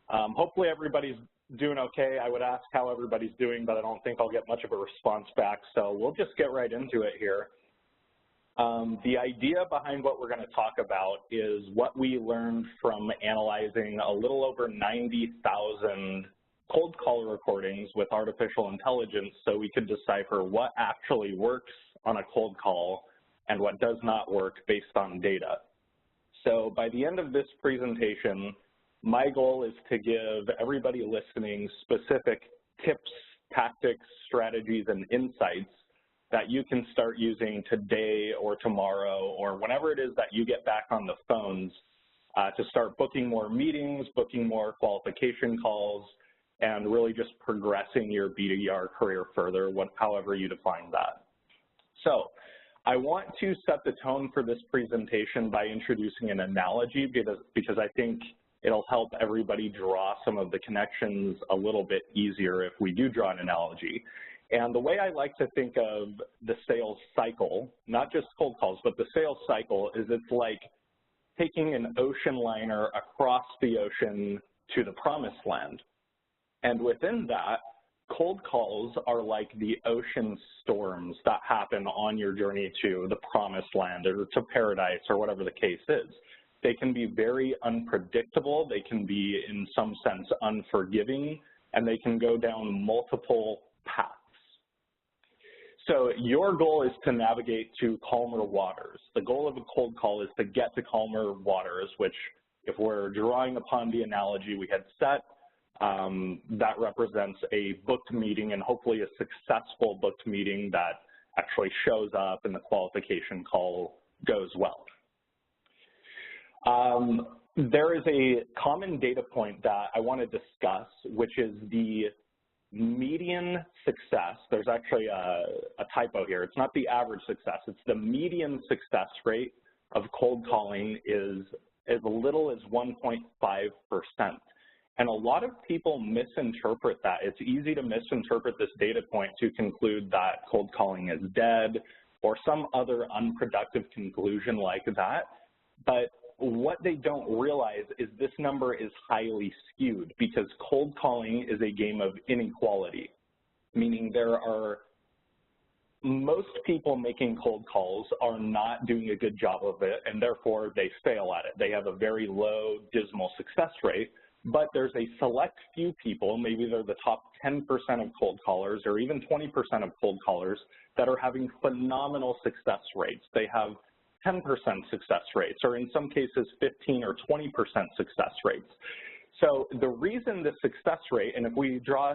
Hopefully everybody's doing okay. I would ask how everybody's doing, but I don't think I'll get much of a response back, so we'll just get right into it here. The idea behind what we're going to talk about is what we learned from analyzing a little over 90,000 cold call recordings with artificial intelligence so we could decipher what actually works on a cold call and what does not work based on data. So by the end of this presentation, my goal is to give everybody listening specific tips, tactics, strategies, and insights that you can start using today or tomorrow or whenever it is that you get back on the phones to start booking more meetings, booking more qualification calls, and really just progressing your BDR career further, however you define that. So I want to set the tone for this presentation by introducing an analogy because I think it'll help everybody draw some of the connections a little bit easier if we do draw an analogy. And the way I like to think of the sales cycle, not just cold calls, but the sales cycle is it's like taking an ocean liner across the ocean to the promised land. And within that, cold calls are like the ocean storms that happen on your journey to the promised land or to paradise or whatever the case is. They can be very unpredictable. They can be, in some sense, unforgiving, and they can go down multiple paths. So your goal is to navigate to calmer waters. The goal of a cold call is to get to calmer waters, which, if we're drawing upon the analogy we had set, that represents a booked meeting and hopefully a successful booked meeting that actually shows up and the qualification call goes well. There is a common data point that I want to discuss, which is the median success. There's actually a typo here. It's not the average success. It's the median success rate of cold calling is as little as 1.5%. And a lot of people misinterpret that. It's easy to misinterpret this data point to conclude that cold calling is dead or some other unproductive conclusion like that. But what they don't realize is this number is highly skewed because cold calling is a game of inequality, meaning most people making cold calls are not doing a good job of it, and therefore they fail at it. They have a very low, dismal success rate. But there's a select few people, maybe they're the top 10% of cold callers or even 20% of cold callers that are having phenomenal success rates. They have 10% success rates, or in some cases 15 or 20% success rates. So the reason the success rate, and if we draw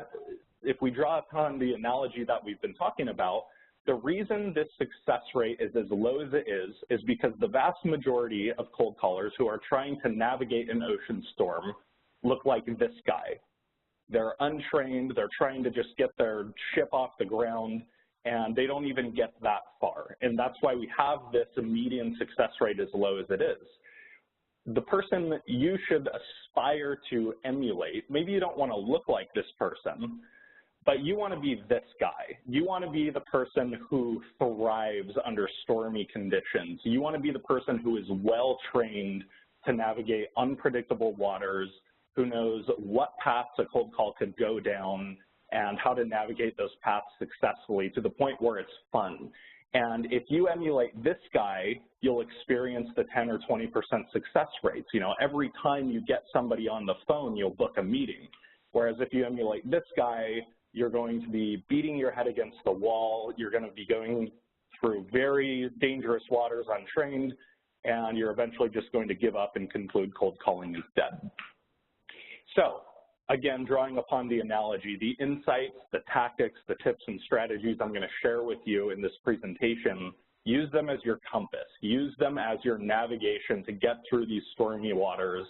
upon the analogy that we've been talking about, the reason this success rate is as low as it is because the vast majority of cold callers who are trying to navigate an ocean storm look like this guy. They're untrained, they're trying to just get their ship off the ground, and they don't even get that far. And that's why we have this median success rate as low as it is. The person you should aspire to emulate, maybe you don't want to look like this person, but you want to be this guy. You want to be the person who thrives under stormy conditions. You want to be the person who is well-trained to navigate unpredictable waters, who knows what paths a cold call could go down and how to navigate those paths successfully to the point where it's fun. And if you emulate this guy, you'll experience the 10 or 20% success rates. You know, every time you get somebody on the phone, you'll book a meeting. Whereas if you emulate this guy, you're going to be beating your head against the wall, you're going to be going through very dangerous waters untrained, and you're eventually just going to give up and conclude cold calling is dead. So, again, drawing upon the analogy, the insights, the tactics, the tips and strategies I'm going to share with you in this presentation, use them as your compass. Use them as your navigation to get through these stormy waters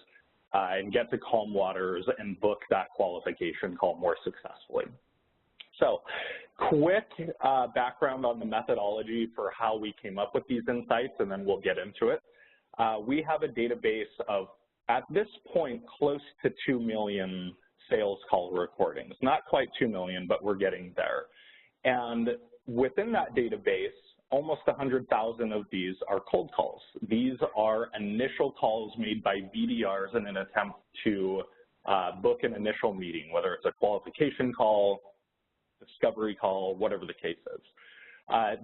and get to calm waters and book that qualification call more successfully. So, quick background on the methodology for how we came up with these insights, and then we'll get into it. We have a database of, at this point, close to 2 million sales call recordings. Not quite 2 million, but we're getting there. And within that database, almost 100,000 of these are cold calls. These are initial calls made by BDRs in an attempt to book an initial meeting, whether it's a qualification call, discovery call, whatever the case is.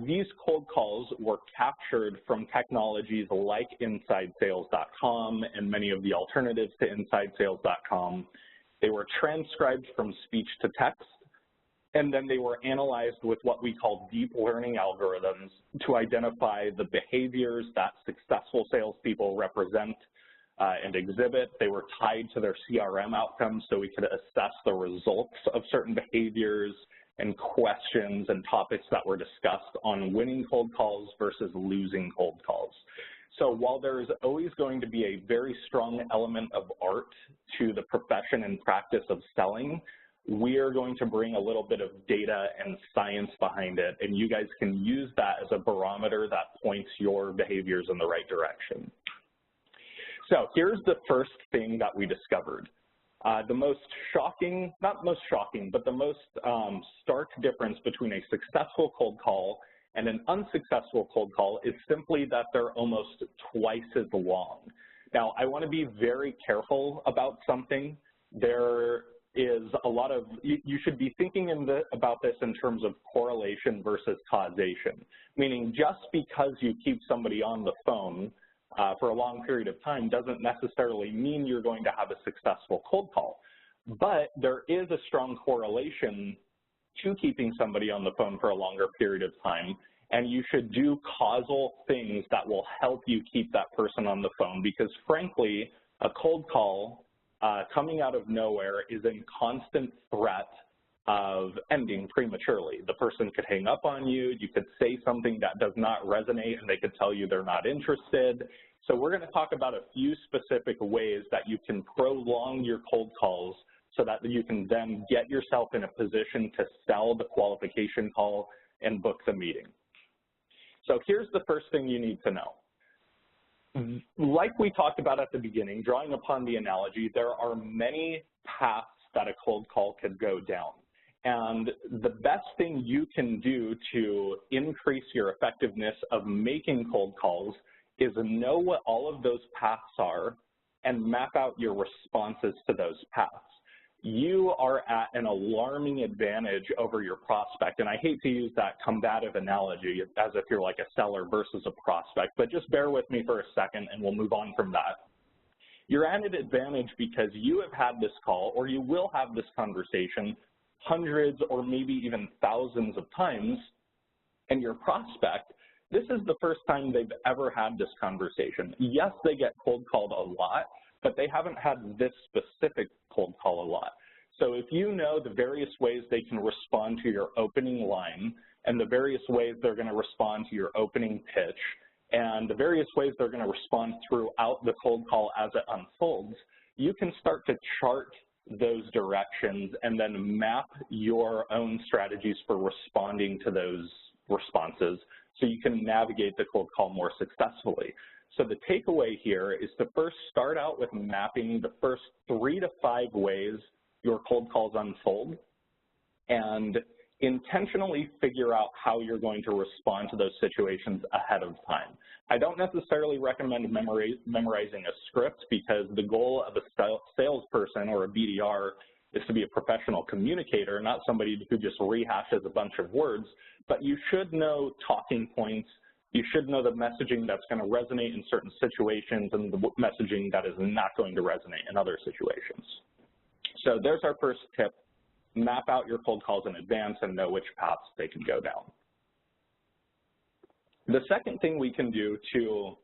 These cold calls were captured from technologies like InsideSales.com and many of the alternatives to InsideSales.com. They were transcribed from speech to text, and then they were analyzed with what we call deep learning algorithms to identify the behaviors that successful salespeople represent and exhibit. They were tied to their CRM outcomes so we could assess the results of certain behaviors and questions and topics that were discussed on winning cold calls versus losing cold calls. So while there's always going to be a very strong element of art to the profession and practice of selling, we are going to bring a little bit of data and science behind it, and you guys can use that as a barometer that points your behaviors in the right direction. So here's the first thing that we discovered. The most shocking, not most shocking, but the most stark difference between a successful cold call and an unsuccessful cold call is simply that they're almost twice as long. Now, I want to be very careful about something. There is a lot of, you should be thinking about this in terms of correlation versus causation, meaning just because you keep somebody on the phone for a long period of time doesn't necessarily mean you're going to have a successful cold call. But there is a strong correlation to keeping somebody on the phone for a longer period of time, and you should do causal things that will help you keep that person on the phone, because frankly, a cold call coming out of nowhere is in constant threat of ending prematurely. The person could hang up on you, you could say something that does not resonate, and they could tell you they're not interested. So we're going to talk about a few specific ways that you can prolong your cold calls so that you can then get yourself in a position to sell the qualification call and book the meeting. So here's the first thing you need to know. Like we talked about at the beginning, drawing upon the analogy, there are many paths that a cold call could go down. And the best thing you can do to increase your effectiveness of making cold calls is know what all of those paths are and map out your responses to those paths. You are at an alarming advantage over your prospect, and I hate to use that combative analogy as if you're like a seller versus a prospect, but just bear with me for a second and we'll move on from that. You're at an advantage because you have had this call, or you will have this conversation hundreds or maybe even thousands of times, and your prospect, this is the first time they've ever had this conversation. Yes, they get cold called a lot, but they haven't had this specific cold call a lot. So if you know the various ways they can respond to your opening line and the various ways they're going to respond to your opening pitch and the various ways they're going to respond throughout the cold call as it unfolds, you can start to chart those directions and then map your own strategies for responding to those responses so you can navigate the cold call more successfully. So the takeaway here is to first start out with mapping the first 3 to 5 ways your cold calls unfold and intentionally figure out how you're going to respond to those situations ahead of time. I don't necessarily recommend memorizing a script because the goal of a salesperson or a BDR is to be a professional communicator, not somebody who just rehashes a bunch of words, but you should know talking points. You should know the messaging that's going to resonate in certain situations and the messaging that is not going to resonate in other situations. So there's our first tip. Map out your cold calls in advance and know which paths they can go down. The second thing we can do to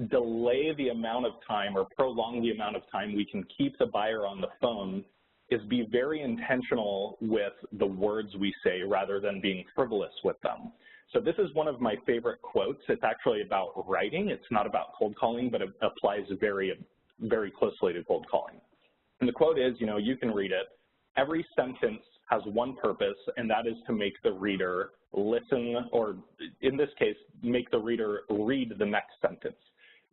delay the amount of time or prolong the amount of time we can keep the buyer on the phone is be very intentional with the words we say rather than being frivolous with them. So this is one of my favorite quotes. It's actually about writing. It's not about cold calling, but it applies very, very closely to cold calling. And the quote is, you can read it. Every sentence has one purpose, and that is to make the reader listen, or in this case, make the reader read the next sentence.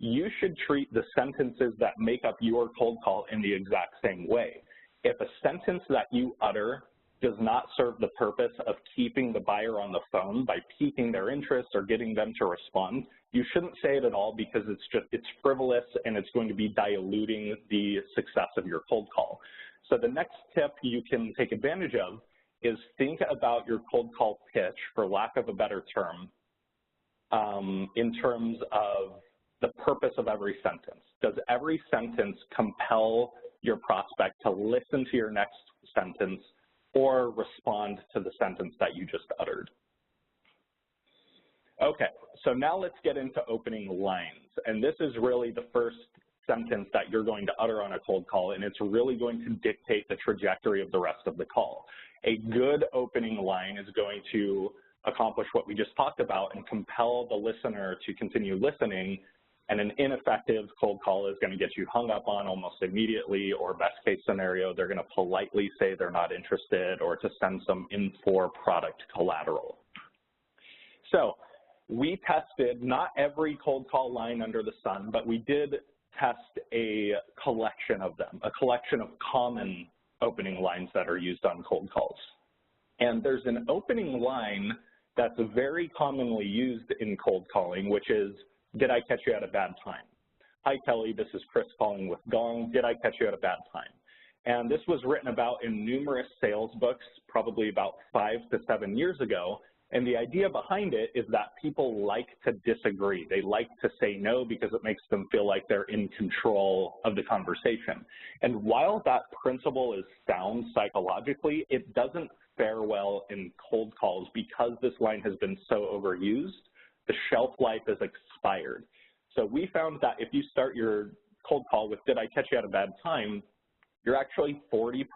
You should treat the sentences that make up your cold call in the exact same way. If a sentence that you utter does not serve the purpose of keeping the buyer on the phone by piquing their interest or getting them to respond, you shouldn't say it at all, because it's frivolous and it's going to be diluting the success of your cold call. So the next tip you can take advantage of is think about your cold call pitch, for lack of a better term, in terms of the purpose of every sentence. Does every sentence compel your prospect to listen to your next sentence or respond to the sentence that you just uttered? Okay, so now let's get into opening lines. And this is really the first sentence that you're going to utter on a cold call, and it's really going to dictate the trajectory of the rest of the call. A good opening line is going to accomplish what we just talked about and compel the listener to continue listening, and an ineffective cold call is going to get you hung up on almost immediately, or best case scenario, they're going to politely say they're not interested or to send some in-for product collateral. So we tested not every cold call line under the sun, but we did test a collection of them, a collection of common opening lines that are used on cold calls. And there's an opening line that's very commonly used in cold calling, which is, did I catch you at a bad time? Hi, Kelly, this is Chris calling with Gong. Did I catch you at a bad time? And this was written about in numerous sales books, probably about 5 to 7 years ago. And the idea behind it is that people like to disagree. They like to say no because it makes them feel like they're in control of the conversation. And while that principle is sound psychologically, it doesn't fare well in cold calls because this line has been so overused. The shelf life is expired. So we found that if you start your cold call with, did I catch you at a bad time, you're actually 40%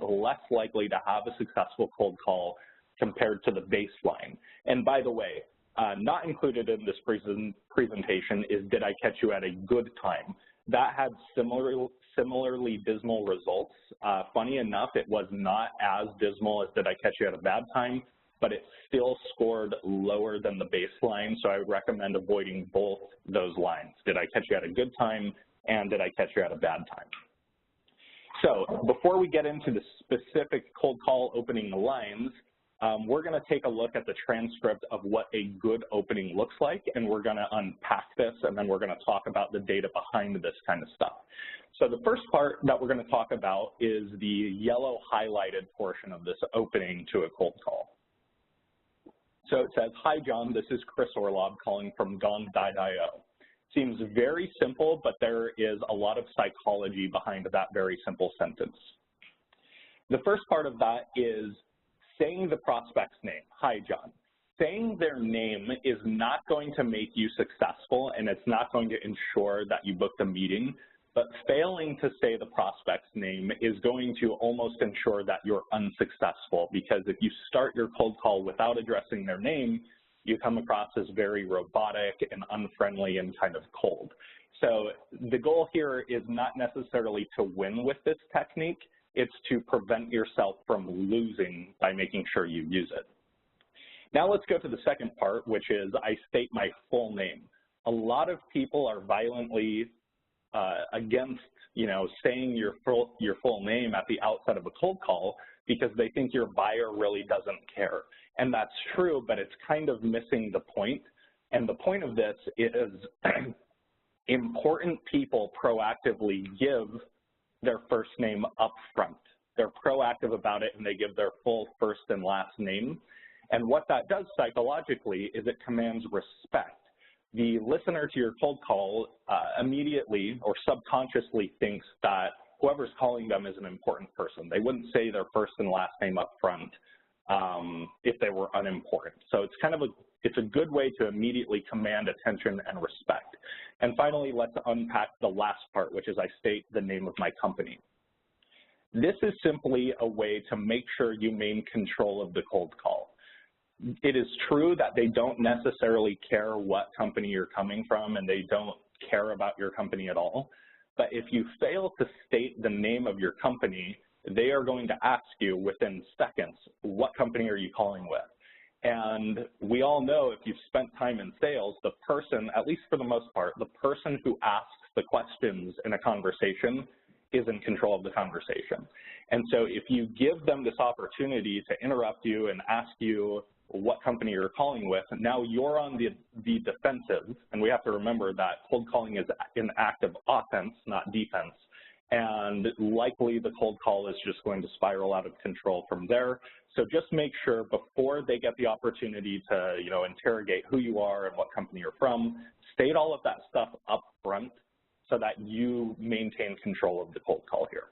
less likely to have a successful cold call compared to the baseline. And by the way, not included in this presentation is, did I catch you at a good time? That had similarly dismal results. Funny enough, it was not as dismal as did I catch you at a bad time, but it still scored lower than the baseline, so I would recommend avoiding both those lines. Did I catch you at a good time, and did I catch you at a bad time? So before we get into the specific cold call opening lines, we're going to take a look at the transcript of what a good opening looks like, and we're going to unpack this, and then we're going to talk about the data behind this kind of stuff. So the first part that we're going to talk about is the yellow highlighted portion of this opening to a cold call. So it says, hi, John, this is Chris Orlob calling from Gong.io. Seems very simple, but there is a lot of psychology behind that very simple sentence. The first part of that is saying the prospect's name. Hi, John. Saying their name is not going to make you successful, and it's not going to ensure that you booked a meeting, but failing to say the prospect's name is going to almost ensure that you're unsuccessful, because if you start your cold call without addressing their name, you come across as very robotic and unfriendly and kind of cold. So the goal here is not necessarily to win with this technique, it's to prevent yourself from losing by making sure you use it. Now let's go to the second part, which is I state my full name. A lot of people are violently against, saying your full name at the outset of a cold call because they think your buyer really doesn't care. And that's true, but it's kind of missing the point. And the point of this is important people proactively give their first name up front. They're proactive about it, and they give their full first and last name. And what that does psychologically is it commands respect. The listener to your cold call immediately or subconsciously thinks that whoever's calling them is an important person. They wouldn't say their first and last name up front if they were unimportant. So it's kind of it's a good way to immediately command attention and respect. And finally, let's unpack the last part, which is I state the name of my company. This is simply a way to make sure you maintain control of the cold call. It is true that they don't necessarily care what company you're coming from, and they don't care about your company at all. But if you fail to state the name of your company, they are going to ask you within seconds, what company are you calling with? And we all know if you've spent time in sales, the person, at least for the most part, the person who asks the questions in a conversation is in control of the conversation. And so if you give them this opportunity to interrupt you and ask you what company you're calling with, now you're on the defensive, and we have to remember that cold calling is an act of offense, not defense, and likely the cold call is just going to spiral out of control from there. So just make sure before they get the opportunity to, interrogate who you are and what company you're from, state all of that stuff up front so that you maintain control of the cold call here.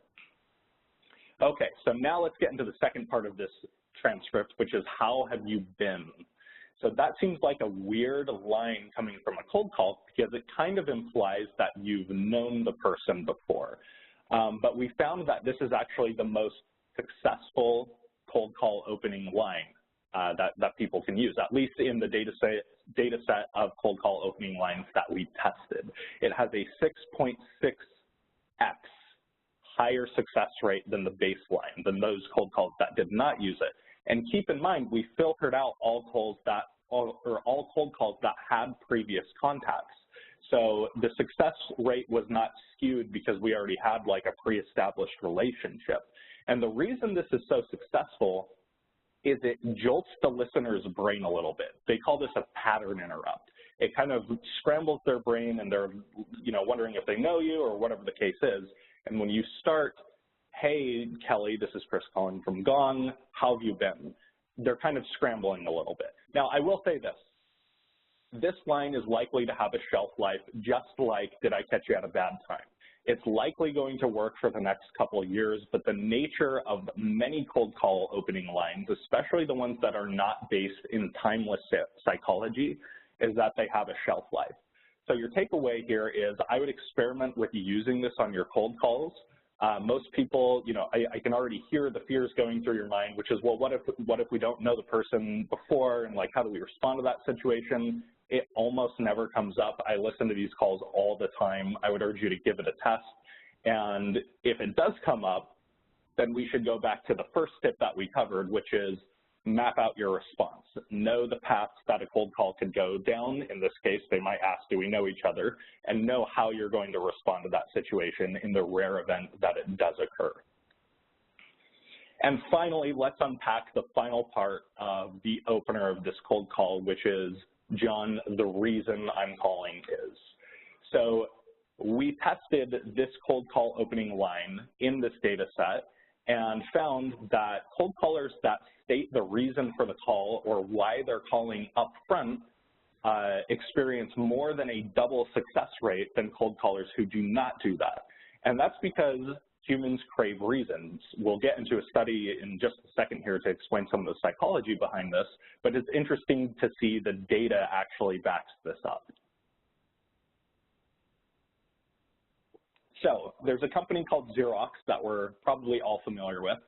Okay, so now let's get into the second part of this transcript, which is how have you been? So that seems like a weird line coming from a cold call because it kind of implies that you've known the person before. But we found that this is actually the most successful cold call opening line that people can use, at least in the data set of cold call opening lines that we tested. It has a 6.6x higher success rate than the baseline, than those cold calls that did not use it. And keep in mind, we filtered out all cold calls that had previous contacts. So the success rate was not skewed because we already had like a pre-established relationship. And the reason this is so successful is it jolts the listener's brain a little bit. They call this a pattern interrupt. It kind of scrambles their brain and they're, wondering if they know you or whatever the case is. And when you start, hey, Kelly, this is Chris calling from Gong, how have you been? They're kind of scrambling a little bit. Now, I will say this. This line is likely to have a shelf life just like did I catch you at a bad time. It's likely going to work for the next couple of years, but the nature of many cold call opening lines, especially the ones that are not based in timeless psychology, is that they have a shelf life. So your takeaway here is I would experiment with using this on your cold calls. Most people, I can already hear the fears going through your mind, which is, well, what if we don't know the person before, and like how do we respond to that situation? It almost never comes up. I listen to these calls all the time. I would urge you to give it a test. And if it does come up, then we should go back to the first tip that we covered, which is map out your response. Know the paths that a cold call could go down. In this case, they might ask, do we know each other? And know how you're going to respond to that situation in the rare event that it does occur. And finally, let's unpack the final part of the opener of this cold call, which is, John, the reason I'm calling is. So we tested this cold call opening line in this data set and found that cold callers that state the reason for the call or why they're calling up front experience more than a double success rate than cold callers who do not do that. And that's because humans crave reasons. We'll get into a study in just a second here to explain some of the psychology behind this, but it's interesting to see the data actually backs this up. So there's a company called Xerox that we're probably all familiar with,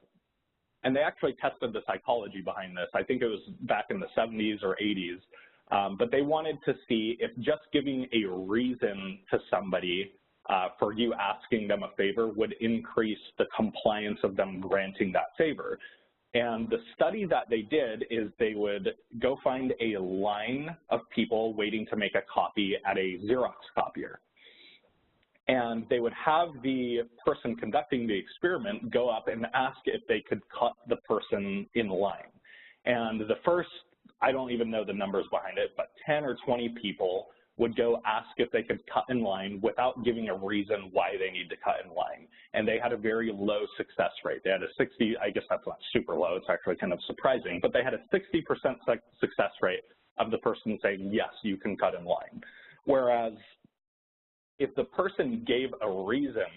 and they actually tested the psychology behind this. I think it was back in the 70s or 80s, but they wanted to see if just giving a reason to somebody for you asking them a favor would increase the compliance of them granting that favor. And the study that they did is they would go find a line of people waiting to make a copy at a Xerox copier. And they would have the person conducting the experiment go up and ask if they could cut the person in line. And the first, I don't even know the numbers behind it, but 10 or 20 people would go ask if they could cut in line without giving a reason why they need to cut in line. And they had a very low success rate. They had a 60, I guess that's not super low, it's actually kind of surprising, but they had a 60% success rate of the person saying, yes, you can cut in line. Whereas if the person gave a reason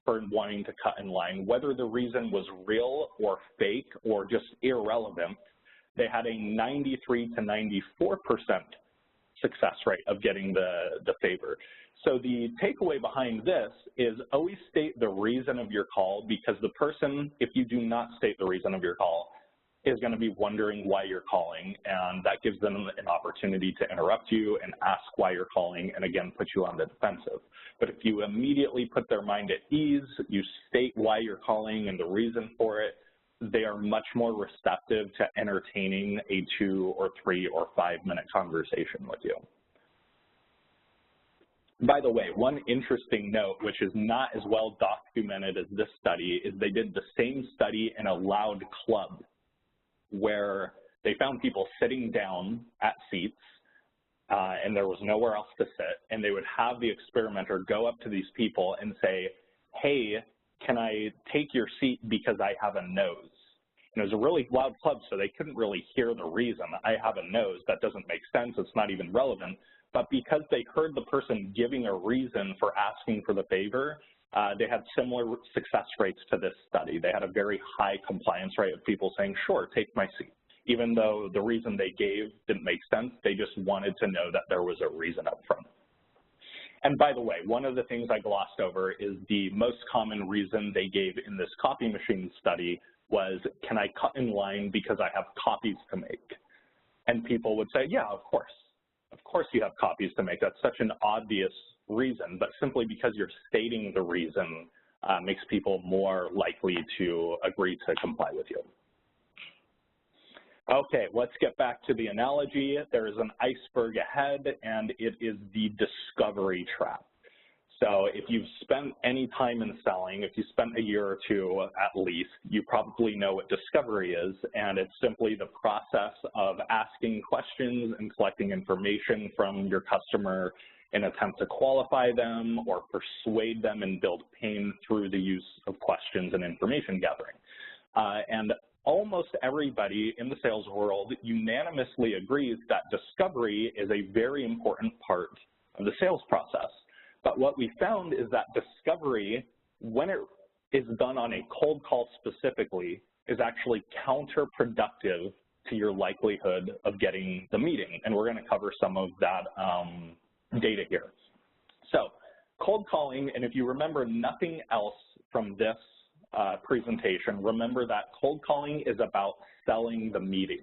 for wanting to cut in line, whether the reason was real or fake or just irrelevant, they had a 93 to 94% success rate of getting the favor. So the takeaway behind this is always state the reason of your call, because the person, if you do not state the reason of your call, is going to be wondering why you're calling, and that gives them an opportunity to interrupt you and ask why you're calling and, again, put you on the defensive. But if you immediately put their mind at ease, you state why you're calling and the reason for it, they are much more receptive to entertaining a 2 or 3 or 5 minute conversation with you. By the way, one interesting note, which is not as well documented as this study, is they did the same study in a loud club where they found people sitting down at seats and there was nowhere else to sit, and they would have the experimenter go up to these people and say, hey, can I take your seat because I have a nose? And it was a really loud club, so they couldn't really hear the reason. I have a nose. That doesn't make sense. It's not even relevant. But because they heard the person giving a reason for asking for the favor, they had similar success rates to this study. They had a very high compliance rate of people saying, sure, take my seat. Even though the reason they gave didn't make sense, they just wanted to know that there was a reason up front. And by the way, one of the things I glossed over is the most common reason they gave in this copy machine study was, can I cut in line because I have copies to make? And people would say, yeah, of course. Of course you have copies to make. That's such an obvious reason, but simply because you're stating the reason makes people more likely to agree to comply with you. Okay, let's get back to the analogy. There is an iceberg ahead, and it is the discovery trap. So if you've spent any time in selling, if you spent a year or two at least, you probably know what discovery is, and it's simply the process of asking questions and collecting information from your customer in an attempt to qualify them or persuade them and build pain through the use of questions and information gathering. And almost everybody in the sales world unanimously agrees that discovery is a very important part of the sales process. But what we found is that discovery, when it is done on a cold call specifically, is actually counterproductive to your likelihood of getting the meeting. And we're going to cover some of that data here. So cold calling, and if you remember nothing else from this presentation, remember that cold calling is about selling the meeting.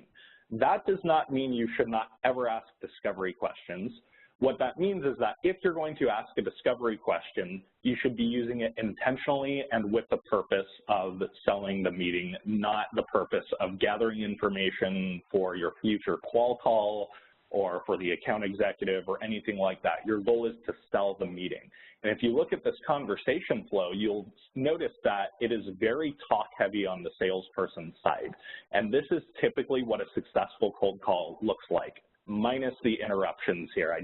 That does not mean you should not ever ask discovery questions. What that means is that if you're going to ask a discovery question, you should be using it intentionally and with the purpose of selling the meeting, not the purpose of gathering information for your future qual call or for the account executive or anything like that. Your goal is to sell the meeting. And if you look at this conversation flow, you'll notice that it is very talk heavy on the salesperson's side. And this is typically what a successful cold call looks like, minus the interruptions here.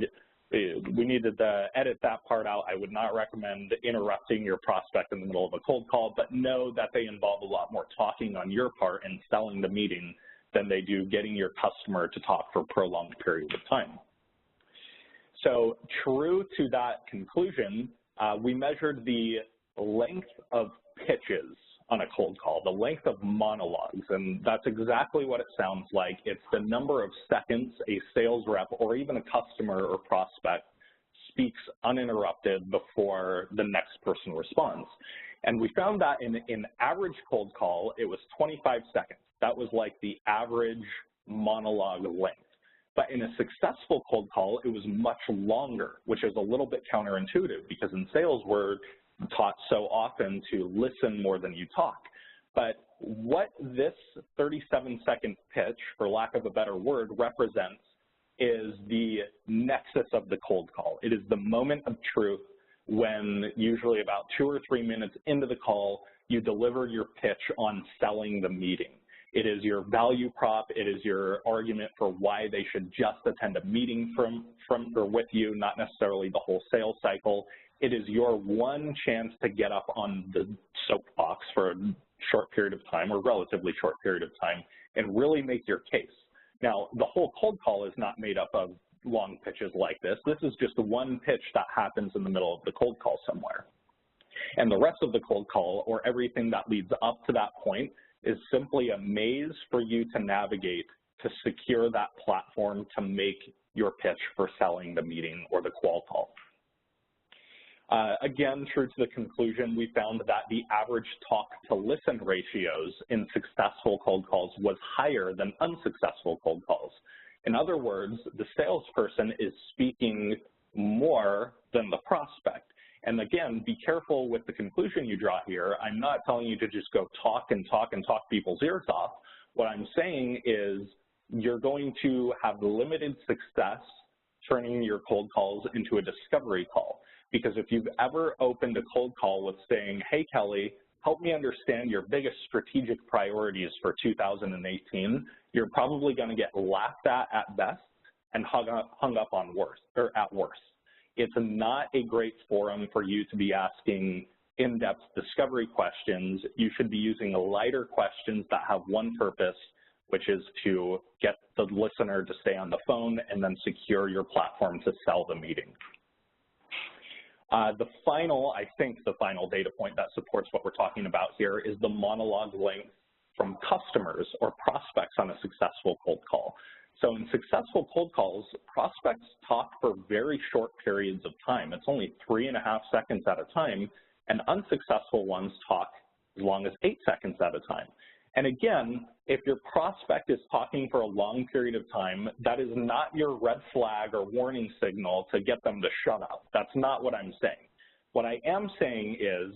We needed to edit that part out. I would not recommend interrupting your prospect in the middle of a cold call, but know that they involve a lot more talking on your part and selling the meeting than they do getting your customer to talk for prolonged periods of time. So true to that conclusion, we measured the length of pitches on a cold call, the length of monologues, and that's exactly what it sounds like. It's the number of seconds a sales rep or even a customer or prospect speaks uninterrupted before the next person responds. And we found that in average cold call, it was 25 seconds. That was like the average monologue length. But in a successful cold call, it was much longer, which is a little bit counterintuitive because in sales we're taught so often to listen more than you talk. But what this 37-second pitch, for lack of a better word, represents is the nexus of the cold call. It is the moment of truth when usually about 2 or 3 minutes into the call, you deliver your pitch on selling the meeting. It is your value prop. It is your argument for why they should just attend a meeting from or with you, not necessarily the whole sales cycle. It is your one chance to get up on the soapbox for a short period of time or relatively short period of time and really make your case. Now, the whole cold call is not made up of long pitches like this. This is just one pitch that happens in the middle of the cold call somewhere. And the rest of the cold call, or everything that leads up to that point, is simply a maze for you to navigate to secure that platform to make your pitch for selling the meeting or the qual call. Again, true to the conclusion, we found that the average talk-to-listen ratios in successful cold calls was higher than unsuccessful cold calls. In other words, the salesperson is speaking more than the prospect. And again, be careful with the conclusion you draw here. I'm not telling you to just go talk and talk and talk people's ears off. What I'm saying is you're going to have limited success turning your cold calls into a discovery call. Because if you've ever opened a cold call with saying, hey, Kelly, help me understand your biggest strategic priorities for 2018, you're probably going to get laughed at best and hung up on worse, or at worst. It's not a great forum for you to be asking in-depth discovery questions. You should be using lighter questions that have one purpose, which is to get the listener to stay on the phone and then secure your platform to sell the meeting. I think the final data point that supports what we're talking about here is the monologue length from customers or prospects on a successful cold call. So in successful cold calls, prospects talk for very short periods of time. It's only 3.5 seconds at a time, and unsuccessful ones talk as long as 8 seconds at a time. And again, if your prospect is talking for a long period of time, that is not your red flag or warning signal to get them to shut up. That's not what I'm saying. What I am saying is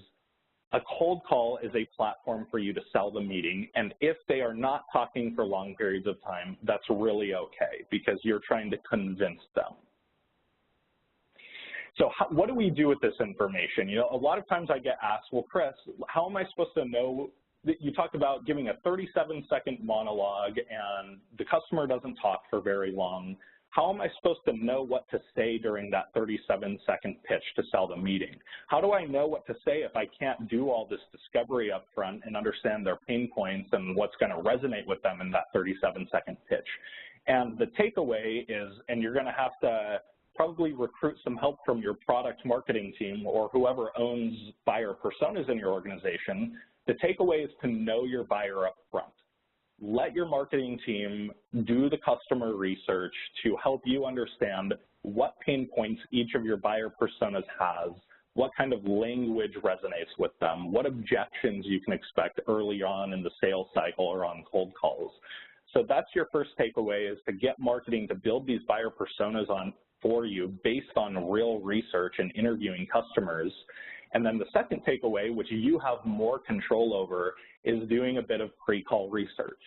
a cold call is a platform for you to sell the meeting, and if they are not talking for long periods of time, that's really okay because you're trying to convince them. So what do we do with this information? You know, a lot of times I get asked, well, Chris, how am I supposed to know? You talked about giving a 37-second monologue and the customer doesn't talk for very long. How am I supposed to know what to say during that 37-second pitch to sell the meeting? How do I know what to say if I can't do all this discovery up front and understand their pain points and what's going to resonate with them in that 37-second pitch? And the takeaway is, and you're going to have to probably recruit some help from your product marketing team or whoever owns buyer personas in your organization. The takeaway is to know your buyer up front. Let your marketing team do the customer research to help you understand what pain points each of your buyer personas has, what kind of language resonates with them, what objections you can expect early on in the sales cycle or on cold calls. So that's your first takeaway, is to get marketing to build these buyer personas for you based on real research and interviewing customers. And then the second takeaway, which you have more control over, is doing a bit of pre-call research.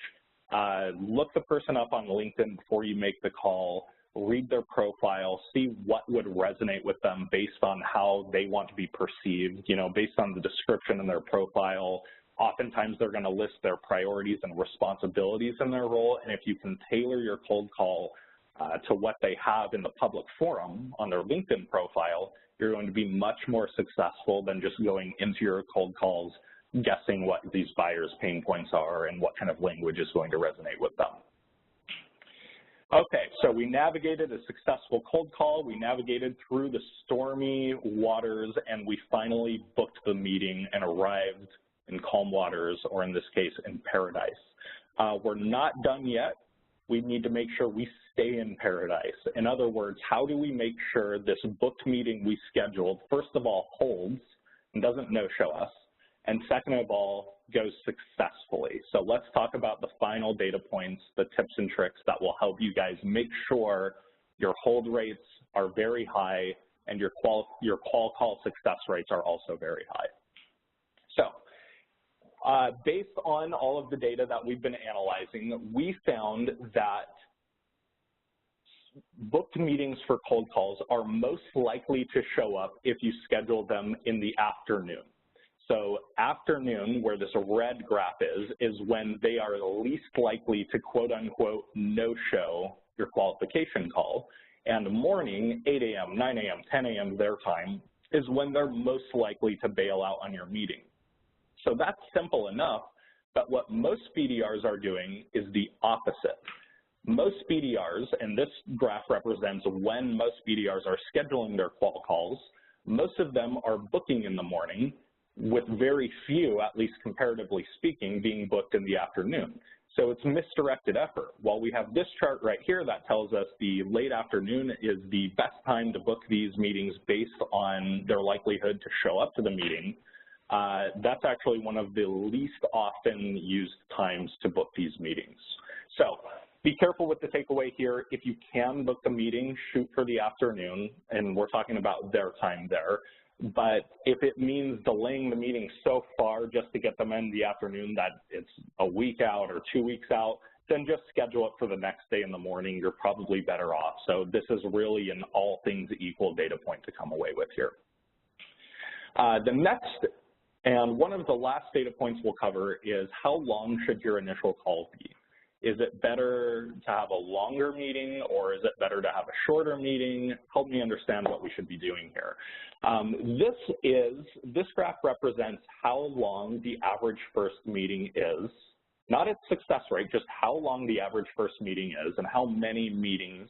Look the person up on LinkedIn before you make the call, read their profile, see what would resonate with them based on how they want to be perceived, you know, based on the description in their profile. Oftentimes they're going to list their priorities and responsibilities in their role, and if you can tailor your cold call to what they have in the public forum on their LinkedIn profile, you're going to be much more successful than just going into your cold calls guessing what these buyers' pain points are and what kind of language is going to resonate with them. Okay, so we navigated a successful cold call, we navigated through the stormy waters, and we finally booked the meeting and arrived in calm waters, or in this case, in paradise. We're not done yet. We need to make sure we stay in paradise. In other words, how do we make sure this booked meeting we scheduled, first of all, holds and doesn't no-show us, and second of all, goes successfully? So let's talk about the final data points, the tips and tricks that will help you guys make sure your hold rates are very high and your call success rates are also very high. So based on all of the data that we've been analyzing, we found that booked meetings for cold calls are most likely to show up if you schedule them in the afternoon. So afternoon, where this red graph is when they are least likely to quote unquote no-show your qualification call. And morning, 8 a.m., 9 a.m., 10 a.m. their time, is when they're most likely to bail out on your meeting. So that's simple enough, but what most BDRs are doing is the opposite. Most BDRs, and this graph represents when most BDRs are scheduling their qual calls, most of them are booking in the morning, with very few, at least comparatively speaking, being booked in the afternoon. So it's misdirected effort. While we have this chart right here that tells us the late afternoon is the best time to book these meetings based on their likelihood to show up to the meeting, that's actually one of the least often used times to book these meetings. So be careful with the takeaway here. If you can book the meeting, shoot for the afternoon, and we're talking about their time there. But if it means delaying the meeting so far just to get them in the afternoon that it's a week out or 2 weeks out, then just schedule it for the next day in the morning. You're probably better off. So this is really an all things equal data point to come away with here. The next, and one of the last data points we'll cover, is how long should your initial call be? Is it better to have a longer meeting, or is it better to have a shorter meeting? Help me understand what we should be doing here. This graph represents how long the average first meeting is, not its success rate, just how long the average first meeting is and how many meetings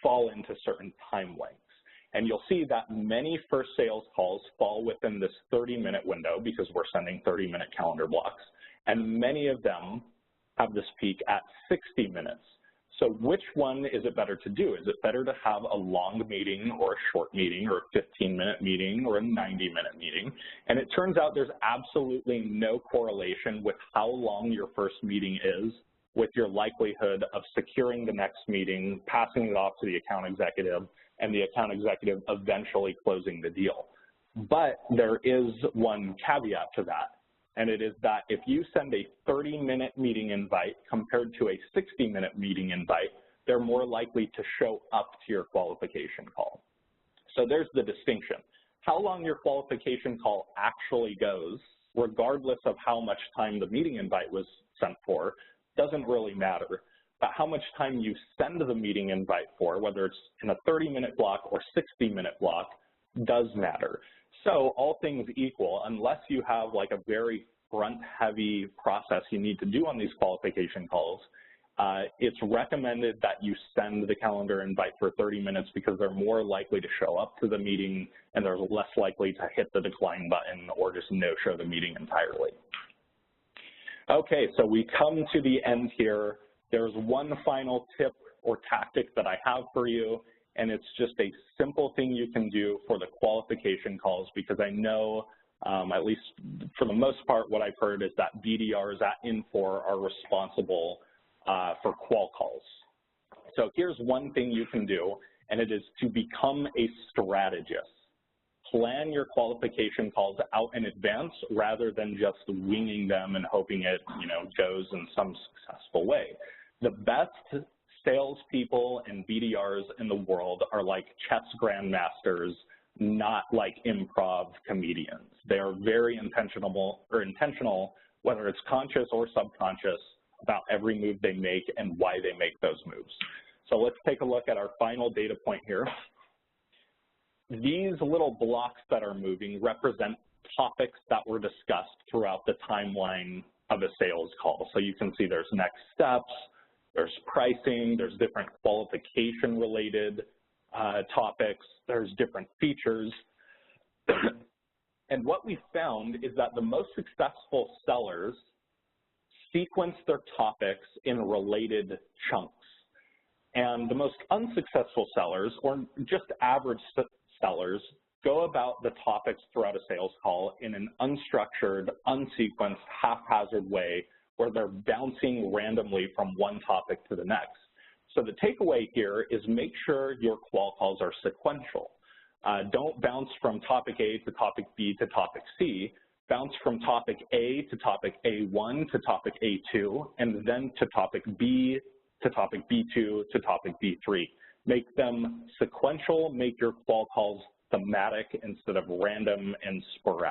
fall into certain time lengths. And you'll see that many first sales calls fall within this 30-minute window because we're sending 30-minute calendar blocks, and many of them have this peak at 60 minutes. So which one is it better to do? Is it better to have a long meeting or a short meeting or a 15-minute meeting or a 90-minute meeting? And it turns out there's absolutely no correlation with how long your first meeting is with your likelihood of securing the next meeting, passing it off to the account executive, and the account executive eventually closing the deal. But there is one caveat to that. And it is that if you send a 30-minute meeting invite compared to a 60-minute meeting invite, they're more likely to show up to your qualification call. So there's the distinction. How long your qualification call actually goes, regardless of how much time the meeting invite was sent for, doesn't really matter. But how much time you send the meeting invite for, whether it's in a 30-minute block or 60-minute block, does matter. So all things equal, unless you have like a very front-heavy process you need to do on these qualification calls, it's recommended that you send the calendar invite for 30 minutes because they're more likely to show up to the meeting and they're less likely to hit the decline button or just no-show the meeting entirely. Okay, so we come to the end here. There's one final tip or tactic that I have for you, and it's just a simple thing you can do for the qualification calls, because I know, at least for the most part, what I've heard is that BDRs at Infor are responsible for qual calls. So here's one thing you can do, and it is to become a strategist. Plan your qualification calls out in advance rather than just winging them and hoping it, goes in some successful way. The best salespeople and BDRs in the world are like chess grandmasters, not like improv comedians. They are very intentional, whether it's conscious or subconscious, about every move they make and why they make those moves. So let's take a look at our final data point here. These little blocks that are moving represent topics that were discussed throughout the timeline of a sales call. So you can see there's next steps, there's pricing, there's different qualification-related topics, there's different features. And what we found is that the most successful sellers sequence their topics in related chunks. And the most unsuccessful sellers, or just average sellers, go about the topics throughout a sales call in an unstructured, unsequenced, haphazard way where they're bouncing randomly from one topic to the next. So the takeaway here is make sure your qual calls are sequential. Don't bounce from topic A to topic B to topic C. Bounce from topic A to topic A1 to topic A2, and then to topic B to topic B2 to topic B3. Make them sequential, make your qual calls thematic instead of random and sporadic.